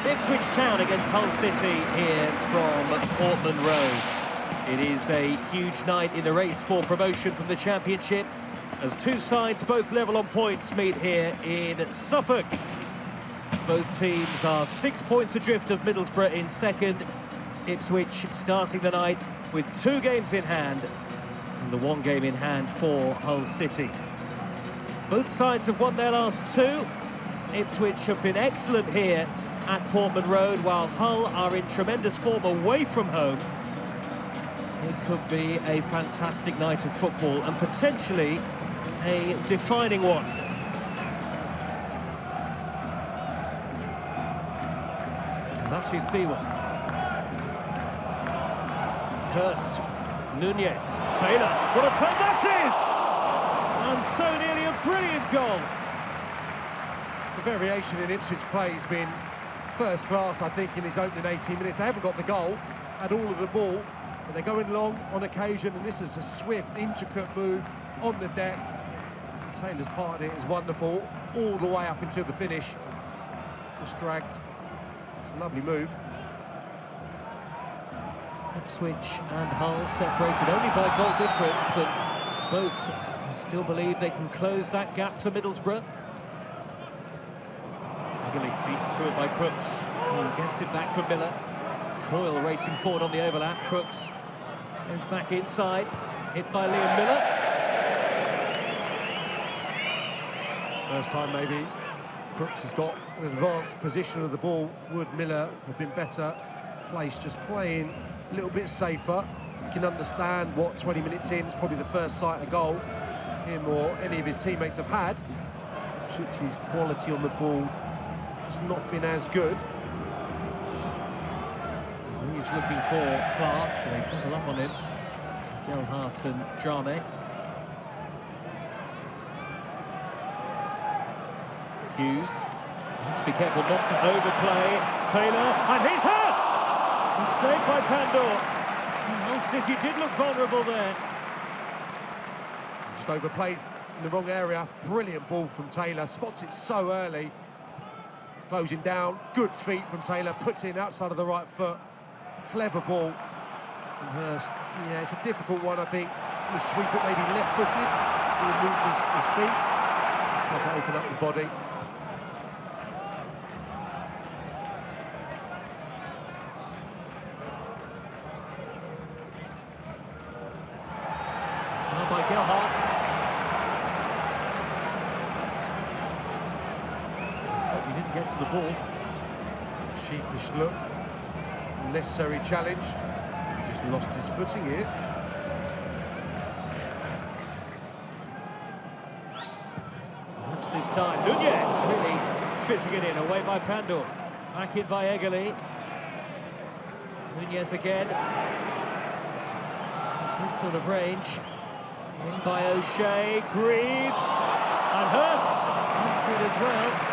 Ipswich Town against Hull City here from Portman Road. It is a huge night in the race for promotion from the Championship, as two sides, both level on points, meet here in Suffolk. Both teams are 6 points adrift of Middlesbrough in second. Ipswich starting the night with 2 games in hand, and the 1 game in hand for Hull City. Both sides have won their last 2. Ipswich have been excellent here at Portman Road, while Hull are in tremendous form away from home. It could be a fantastic night of football, and potentially a defining one. Matthew Sewell. Hurst. Nunez. Taylor. What a play that is! And so nearly a brilliant goal. The variation in Ipswich play has been first class, I think, in his opening 18 minutes. They haven't got the goal, had all of the ball, but they're going long on occasion, and this is a swift, intricate move on the deck. Taylor's part of it is wonderful, all the way up until the finish. Just dragged. It's a lovely move. Ipswich and Hull separated only by goal difference, and both still believe they can close that gap to Middlesbrough. Beaten to it by Crooks, who gets it back from Miller. Coyle racing forward on the overlap. Crooks goes back inside, hit by Liam Miller. First time maybe Crooks has got an advanced position of the ball. Would Miller have been better placed, just playing a little bit safer? You can understand what 20 minutes in, it's probably the first sight of goal him or any of his teammates have had. Ipswich's quality on the ball has not been as good. Reeves looking for Clark. They double up on him. Gelhardt and Jame. Hughes. Have to be careful not to overplay. Taylor, and he's Hurst! He's saved by Pandor. Hull City did look vulnerable there. Just overplayed in the wrong area. Brilliant ball from Taylor. Spots it so early. Closing down, good feet from Taylor, puts it in outside of the right foot. Clever ball. And Hurst, yeah, it's a difficult one, I think. We sweep it maybe left-footed. He'll move his feet. Just try to open up the body. Foul by Gelhardt. Certainly didn't get to the ball. Sheepish look. Necessary challenge. He just lost his footing here. Perhaps this time Nunez really fizzing it in, away by Pandor. Back in by Egerle. Nunez again. It's his sort of range. In by O'Shea. Greaves. And Hurst. Manfred as well.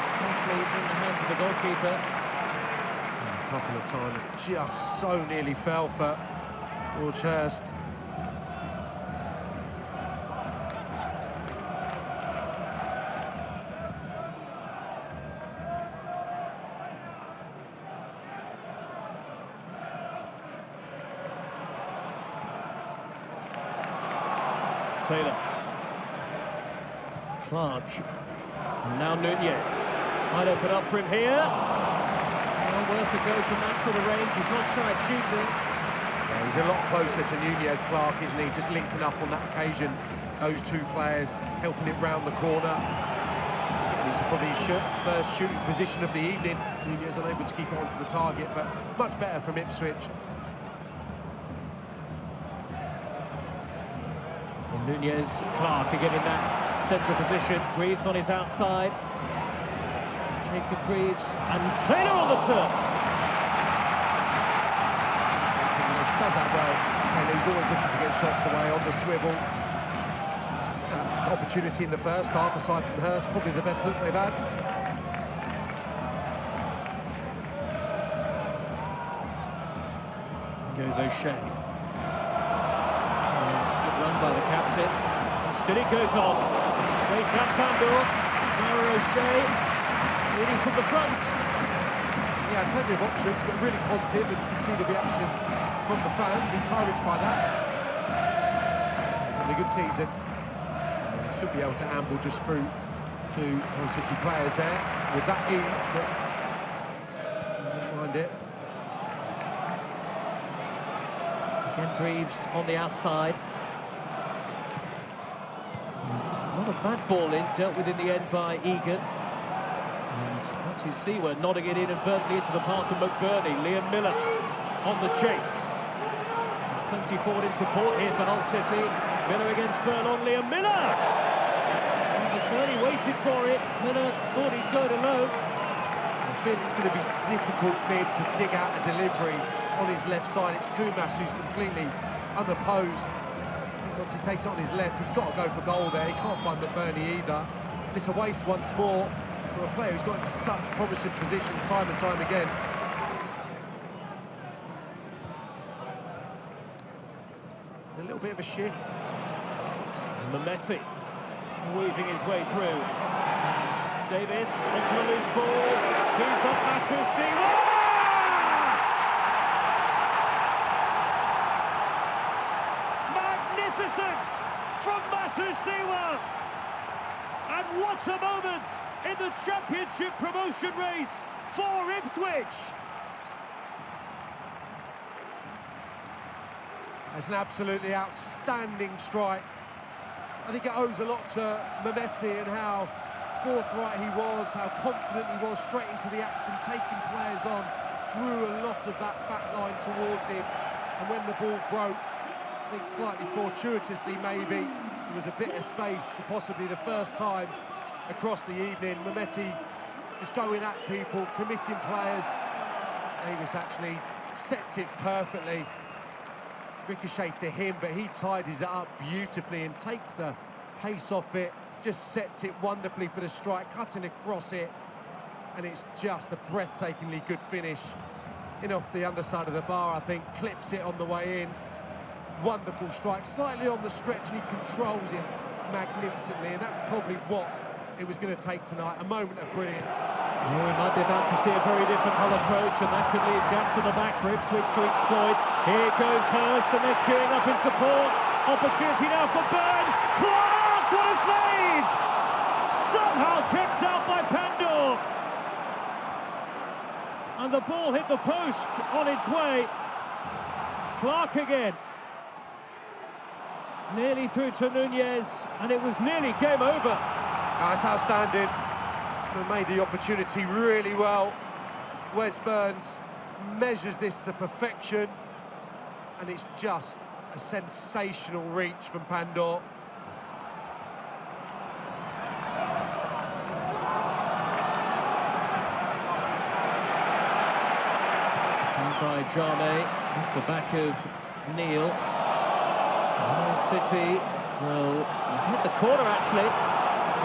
Safely in the hands of the goalkeeper. And a couple of times just so nearly fell for George Hurst. Taylor. Clark. And now Nunez. Might open up for him here. Well, worth a go from that sort of range. He's not shy of shooting. Yeah, he's a lot closer to Nunez, Clark, isn't he? Just linking up on that occasion. Those two players helping it round the corner. Getting into probably his first shooting position of the evening. Nunez unable to keep it onto the target, but much better from Ipswich. And Nunez, Clark again in that central position. Greaves on his outside. Jacob Greaves and Taylor on the turn. Does that well. Taylor's always looking to get shots away on the swivel. Opportunity in the first half, aside from Hurst, probably the best look they've had. In goes O'Shea. Good run by the captain. And still it goes on. Straight at Pandor. Dara O'Shea leading from the front. he had plenty of options, but really positive, and you can see the reaction from the fans, encouraged by that. Having a good season. He should be able to amble just through two Hull City players there with that ease, but I don't mind it. Again, Greaves on the outside. And not a bad ball in, dealt with in the end by Egan. And Matthew Seawer nodding it inadvertently into the path of McBurney. Liam Miller on the chase. Plenty forward in support here for Hull City. Miller against Furlong, Liam Miller! McBurney waited for it. Miller thought he'd go it alone. I feel it's going to be difficult for him to dig out a delivery on his left side. It's Kumas who's completely unopposed. I think once he takes it on his left, he's got to go for goal there. He can't find McBurney either. And it's a waste once more for a player who's got into such promising positions time and time again. A little bit of a shift. Mehmeti weaving his way through. And Davis onto the loose ball. Tees up Matthew Seawer. Magnificent from Matthew Seawer. And what a moment in the Championship promotion race for Ipswich. That's an absolutely outstanding strike. I think it owes a lot to Mehmeti and how forthright he was, how confident he was, straight into the action, taking players on, drew a lot of that back line towards him. And when the ball broke, I think slightly fortuitously maybe, there was a bit of space for possibly the first time across the evening. Mehmeti is going at people, committing players. Davis actually sets it perfectly. Ricochet to him, but he tidies it up beautifully and takes the pace off it, just sets it wonderfully for the strike, cutting across it, and it's just a breathtakingly good finish. In off the underside of the bar, I think, clips it on the way in. Wonderful strike, slightly on the stretch, and he controls it magnificently, and that's probably what it was going to take tonight, a moment of brilliance. Oh, we might be about to see a very different Hull approach, and that could leave gaps in the back for Ipswich to exploit. Here goes Hurst, and they're queuing up in support. Opportunity now for Burns. Clark, what a save! Somehow kept out by Pandor. And the ball hit the post on its way. Clark again. Nearly through to Nunez, and it was nearly game over. That's outstanding. And made the opportunity really well. Wes Burns measures this to perfection, and it's just a sensational reach from Pandor. And by Jame, off the back of Neil. Hull City will hit the corner actually.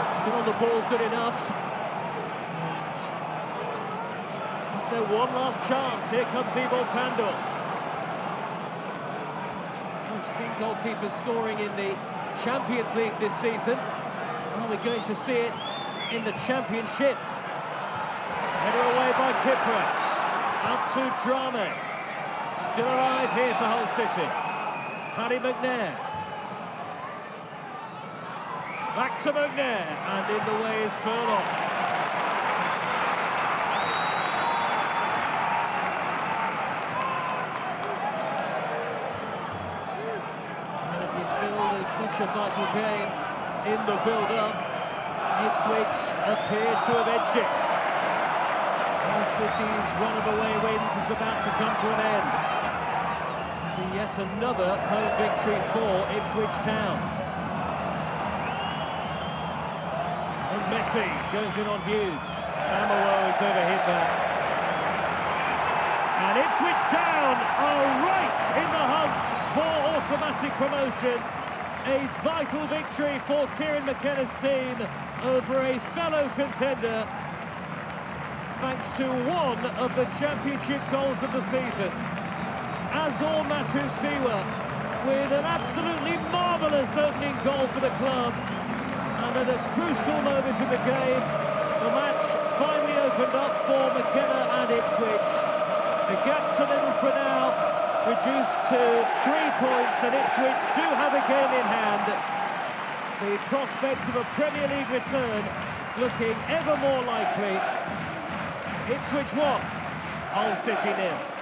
Spin on the ball good enough. And is there one last chance? Here comes Ivo Pandor. We've seen goalkeepers scoring in the Champions League this season. Well, we're going to see it in the Championship. Header away by Kipra. Out to Drame. Still alive here for Hull City. Paddy McNair. Back to McNair, and in the way is Furlong. And it was billed as such a vital game in the build-up. Ipswich appeared to have edged it. Hull City's run of away wins is about to come to an end. Be yet another home victory for Ipswich Town. Mehmeti goes in on Hughes. Famewo has overhit that. And Ipswich Town are right in the hunt for automatic promotion. A vital victory for Kieran McKenna's team over a fellow contender, thanks to one of the Championship goals of the season. Azor Matthew Seawer with an absolutely marvellous opening goal for the club. And at a crucial moment in the game, The match finally opened up for McKenna and Ipswich. The gap to Middlesbrough now reduced to 3 points, and Ipswich do have a game in hand. The prospect of a Premier League return looking ever more likely. Ipswich 1, Hull City 0.